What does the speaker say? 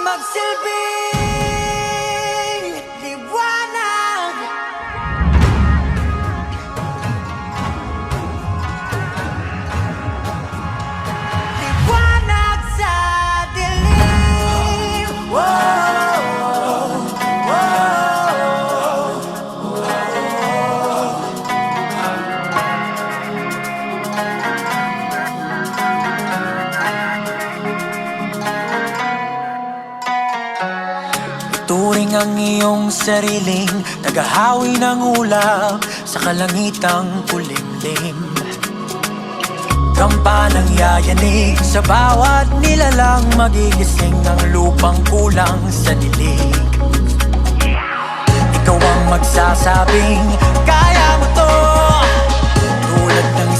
magsilbing liwanag. Liwanag sa dilim. Whoa, whoa. Turing ang iyong sariling naghahawi ng ulap sa kalangitang kulimlim. Kampanang yayanig sa bawat nilalang, magigising ang lupang kulang sa dilig. Ikaw ang magsasabing